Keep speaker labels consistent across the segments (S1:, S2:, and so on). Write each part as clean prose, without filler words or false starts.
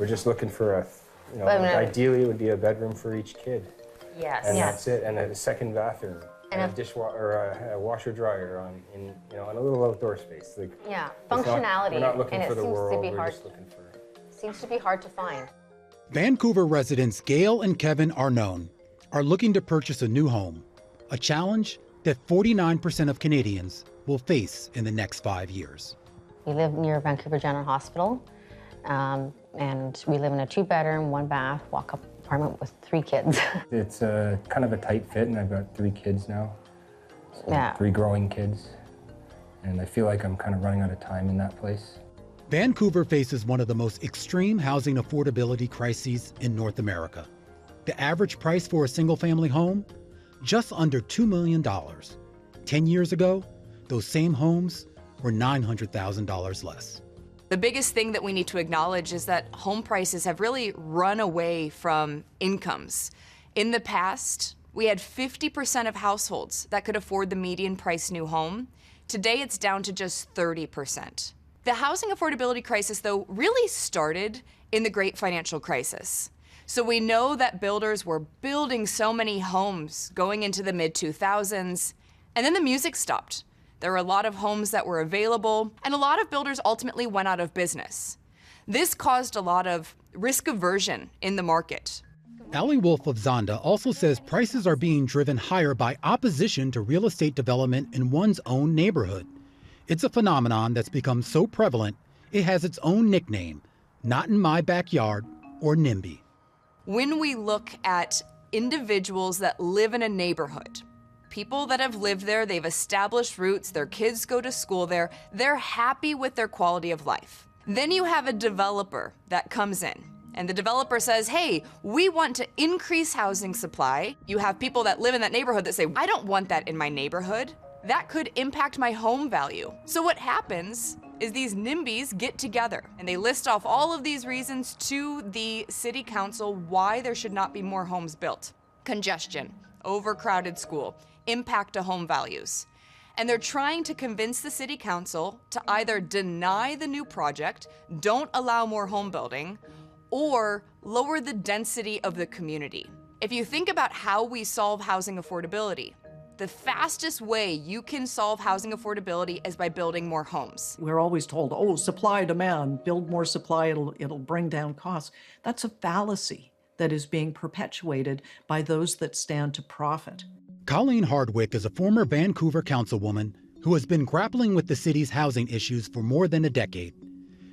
S1: We're just looking for ideally it would be a bedroom for each kid.
S2: Yes.
S1: And that's it, and a second bathroom, and a dishwasher or a washer dryer on a little outdoor space.
S2: Functionality.
S1: We're not looking
S2: and
S1: for
S2: it
S1: the
S2: seems
S1: world.
S2: to be
S1: We're
S2: hard.
S1: just looking for.
S2: Seems to be hard to find.
S3: Vancouver residents Gail and Kevin Arnone are looking to purchase a new home, a challenge that 49% of Canadians will face in the next 5 years.
S2: We live near Vancouver General Hospital, and we live in a 2-bedroom, 1-bath, walk-up apartment with 3 kids.
S1: It's kind of a tight fit, and I've got 3 kids now. So
S2: Yeah.
S1: 3 growing kids, and I feel like I'm kind of running out of time in that place.
S3: Vancouver faces one of the most extreme housing affordability crises in North America. The average price for a single-family home, just under $2 million. 10 years ago, those same homes were $900,000 less.
S4: The biggest thing that we need to acknowledge is that home prices have really run away from incomes. In the past, we had 50% of households that could afford the median price new home. Today, it's down to just 30%. The housing affordability crisis, though, really started in the Great Financial Crisis. So we know that builders were building so many homes going into the mid-2000s, and then the music stopped. There were a lot of homes that were available, and a lot of builders ultimately went out of business. This caused a lot of risk aversion in the market.
S3: Ali Wolf of Zonda also says prices are being driven higher by opposition to real estate development in one's own neighborhood. It's a phenomenon that's become so prevalent, it has its own nickname, Not in My Backyard, or NIMBY.
S4: When we look at individuals that live in a neighborhood, people that have lived there, they've established roots, their kids go to school there, they're happy with their quality of life. Then you have a developer that comes in, and the developer says, hey, we want to increase housing supply. You have people that live in that neighborhood that say, I don't want that in my neighborhood. That could impact my home value. So what happens is these NIMBYs get together and they list off all of these reasons to the city council why there should not be more homes built. Congestion, overcrowded school, impact to home values. And they're trying to convince the city council to either deny the new project, don't allow more home building, or lower the density of the community. If you think about how we solve housing affordability, the fastest way you can solve housing affordability is by building more homes.
S5: We're always told, oh, supply, demand, build more supply, it'll bring down costs. That's a fallacy that is being perpetuated by those that stand to profit.
S3: Colleen Hardwick is a former Vancouver councilwoman who has been grappling with the city's housing issues for more than a decade.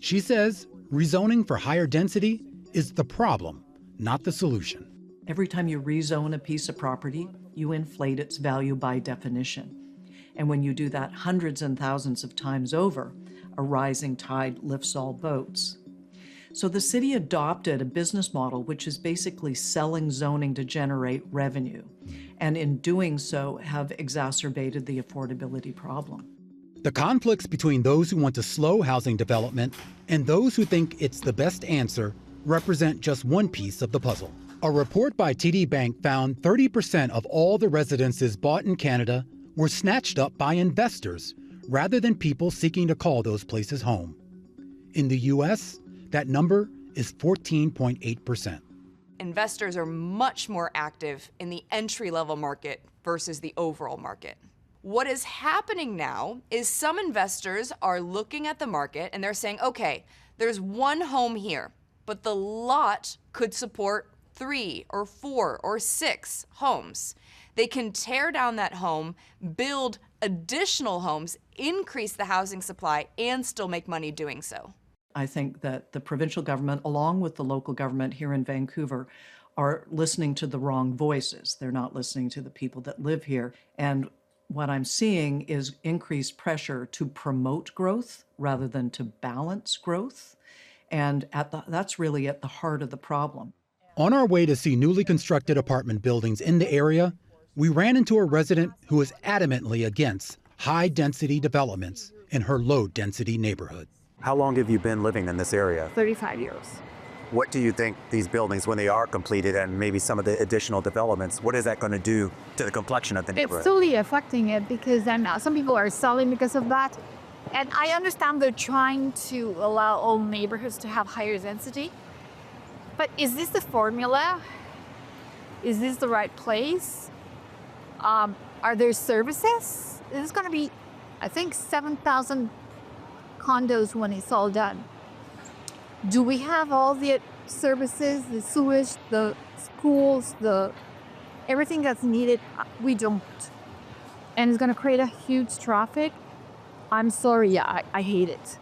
S3: She says rezoning for higher density is the problem, not the solution.
S5: Every time you rezone a piece of property, you inflate its value by definition. And when you do that hundreds and thousands of times over, a rising tide lifts all boats. So the city adopted a business model which is basically selling zoning to generate revenue, and in doing so have exacerbated the affordability problem.
S3: The conflicts between those who want to slow housing development and those who think it's the best answer represent just one piece of the puzzle. A report by TD Bank found 30% of all the residences bought in Canada were snatched up by investors rather than people seeking to call those places home. In the U.S., that number is 14.8%.
S4: Investors are much more active in the entry-level market versus the overall market. What is happening now is some investors are looking at the market and they're saying, okay, there's one home here, but the lot could support 3 or 4 or 6 homes. They can tear down that home, build additional homes, increase the housing supply, and still make money doing so.
S5: I think that the provincial government, along with the local government here in Vancouver, are listening to the wrong voices. They're not listening to the people that live here. And what I'm seeing is increased pressure to promote growth rather than to balance growth. And that's really at the heart of the problem.
S3: On our way to see newly constructed apartment buildings in the area, we ran into a resident who is adamantly against high-density developments in her low-density neighborhood.
S6: How long have you been living in this area?
S7: 35 years.
S6: What do you think these buildings, when they are completed and maybe some of the additional developments, what is that going to do to the complexion of the neighborhood?
S7: It's totally affecting it because then some people are selling because of that. And I understand they're trying to allow all neighborhoods to have higher density, But is this the formula? Is this the right place? Are there services? This is going to be, I think, 7,000 condos when it's all done. Do we have all the services, the sewage, the schools, everything that's needed? We don't. And it's going to create a huge traffic. I'm sorry, I hate it.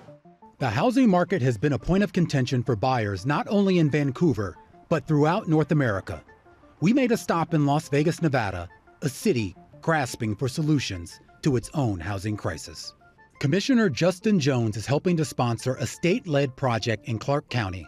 S3: The housing market has been a point of contention for buyers not only in Vancouver, but throughout North America. We made a stop in Las Vegas, Nevada, a city grasping for solutions to its own housing crisis. Commissioner Justin Jones is helping to sponsor a state-led project in Clark County,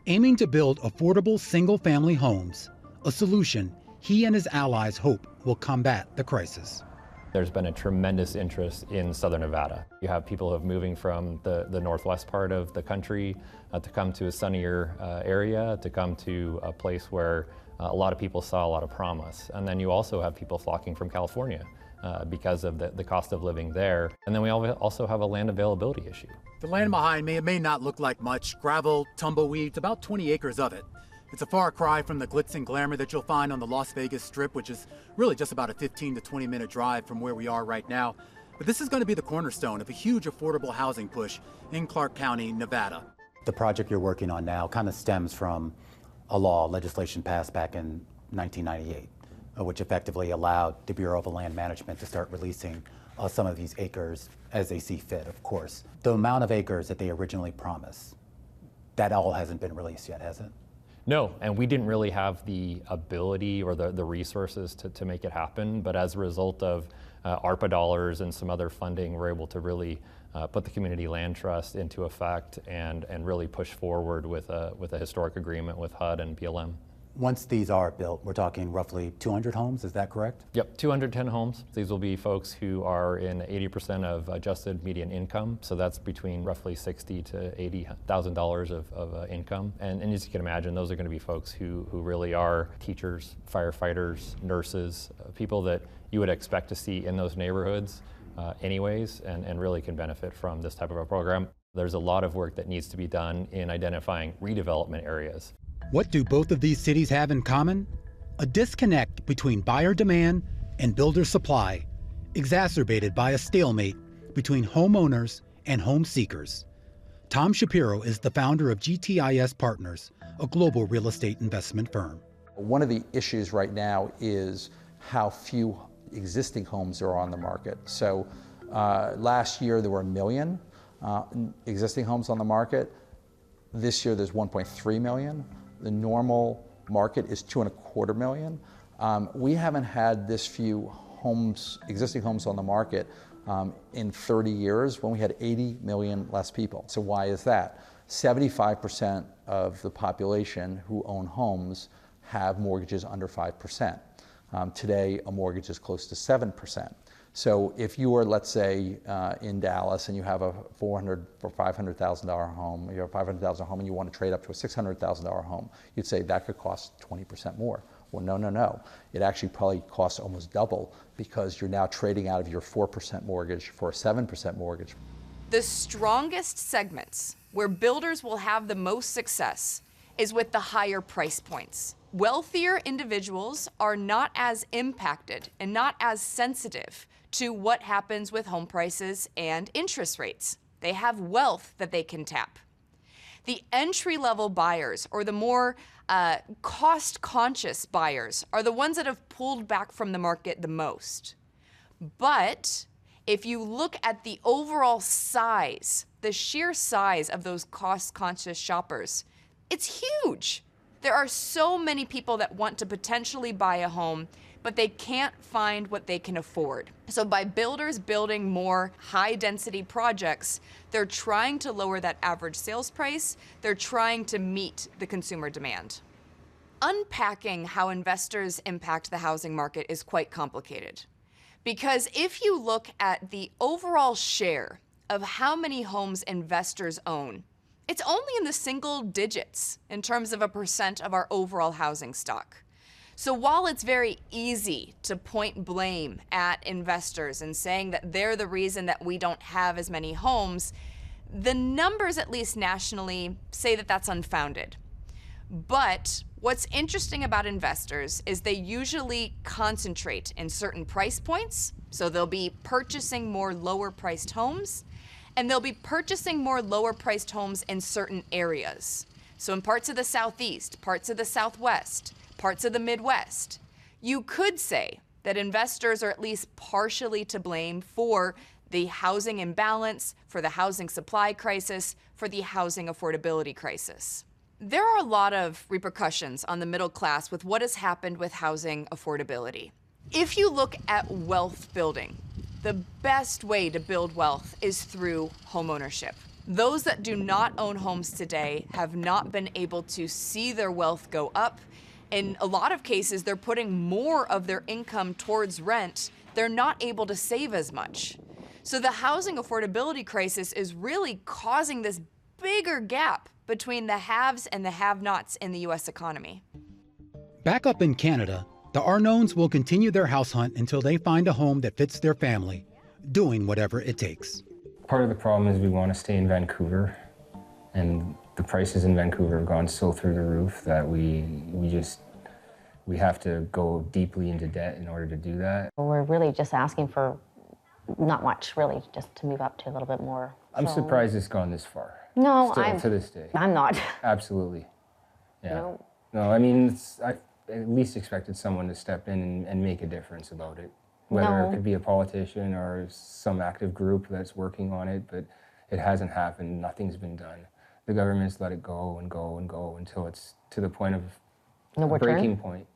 S3: aiming to build affordable single-family homes, a solution he and his allies hope will combat the crisis.
S8: There's been a tremendous interest in Southern Nevada. You have people who are moving from the northwest part of the country to come to a sunnier area, to come to a place where a lot of people saw a lot of promise. And then you also have people flocking from California because of the cost of living there. And then we also have a land availability issue.
S3: The land behind me, it may not look like much. Gravel, tumbleweeds, about 20 acres of it. It's a far cry from the glitz and glamour that you'll find on the Las Vegas Strip, which is really just about a 15 to 20 minute drive from where we are right now. But this is going to be the cornerstone of a huge affordable housing push in Clark County, Nevada.
S6: The project you're working on now kind of stems from a legislation passed back in 1998, which effectively allowed the Bureau of Land Management to start releasing some of these acres as they see fit, of course. The amount of acres that they originally promised, that all hasn't been released yet, has it?
S8: No, and we didn't really have the ability or the resources to make it happen, but as a result of ARPA dollars and some other funding, we're able to really put the Community Land Trust into effect and really push forward with a historic agreement with HUD and BLM.
S6: Once these are built, we're talking roughly 200 homes, is that correct?
S8: Yep, 210 homes. These will be folks who are in 80% of adjusted median income, so that's between roughly $60,000 to $80,000 of income. And as you can imagine, those are going to be folks who really are teachers, firefighters, nurses, people that you would expect to see in those neighborhoods anyways, and really can benefit from this type of a program. There's a lot of work that needs to be done in identifying redevelopment areas.
S3: What do both of these cities have in common? A disconnect between buyer demand and builder supply, exacerbated by a stalemate between homeowners and home seekers. Tom Shapiro is the founder of GTIS Partners, a global real estate investment firm.
S9: One of the issues right now is how few existing homes are on the market. So last year there were 1 million existing homes on the market. This year there's 1.3 million. The normal market is 2.25 million. We haven't had this few homes, existing homes on the market in 30 years when we had 80 million less people. So why is that? 75% of the population who own homes have mortgages under 5%. Today, a mortgage is close to 7%. So if you are, let's say, in Dallas and you have a $400,000 or $500,000 home, you have a $500,000 home and you want to trade up to a $600,000 home, you'd say that could cost 20% more. Well, no. It actually probably costs almost double because you're now trading out of your 4% mortgage for a 7% mortgage.
S4: The strongest segments where builders will have the most success is with the higher price points. Wealthier individuals are not as impacted and not as sensitive to what happens with home prices and interest rates. They have wealth that they can tap. The entry-level buyers, or the more cost-conscious buyers, are the ones that have pulled back from the market the most. But if you look at the overall size, the sheer size of those cost-conscious shoppers, it's huge. There are so many people that want to potentially buy a home, but they can't find what they can afford. So by builders building more high-density projects, they're trying to lower that average sales price. They're trying to meet the consumer demand. Unpacking how investors impact the housing market is quite complicated. Because if you look at the overall share of how many homes investors own, it's only in the single digits in terms of a percent of our overall housing stock. So while it's very easy to point blame at investors and saying that they're the reason that we don't have as many homes, the numbers, at least nationally, say that that's unfounded. But what's interesting about investors is they usually concentrate in certain price points. So they'll be purchasing more lower priced homes, and they'll be purchasing more lower priced homes in certain areas. So in parts of the Southeast, parts of the Southwest, parts of the Midwest, you could say that investors are at least partially to blame for the housing imbalance, for the housing supply crisis, for the housing affordability crisis. There are a lot of repercussions on the middle class with what has happened with housing affordability. If you look at wealth building, the best way to build wealth is through homeownership. Those that do not own homes today have not been able to see their wealth go up. In a lot of cases, they're putting more of their income towards rent. They're not able to save as much. So the housing affordability crisis is really causing this bigger gap between the haves and the have-nots in the U.S. economy.
S3: Back up in Canada, the Arnons will continue their house hunt until they find a home that fits their family, doing whatever it takes.
S1: Part of the problem is we want to stay in Vancouver, and the prices in Vancouver have gone so through the roof that we have to go deeply into debt in order to do that.
S2: We're really just asking for not much, really, just to move up to a little bit more.
S1: I'm surprised it's gone this far.
S2: No,
S1: Still, to this day.
S2: I'm not.
S1: Absolutely. Yeah.
S2: No.
S1: I mean, I at least expected someone to step in and make a difference about it. Whether it could be a politician or some active group that's working on it, but it hasn't happened. Nothing's been done. The government's let it go and go and go until it's to the point of
S2: No
S1: a breaking
S2: return?
S1: point.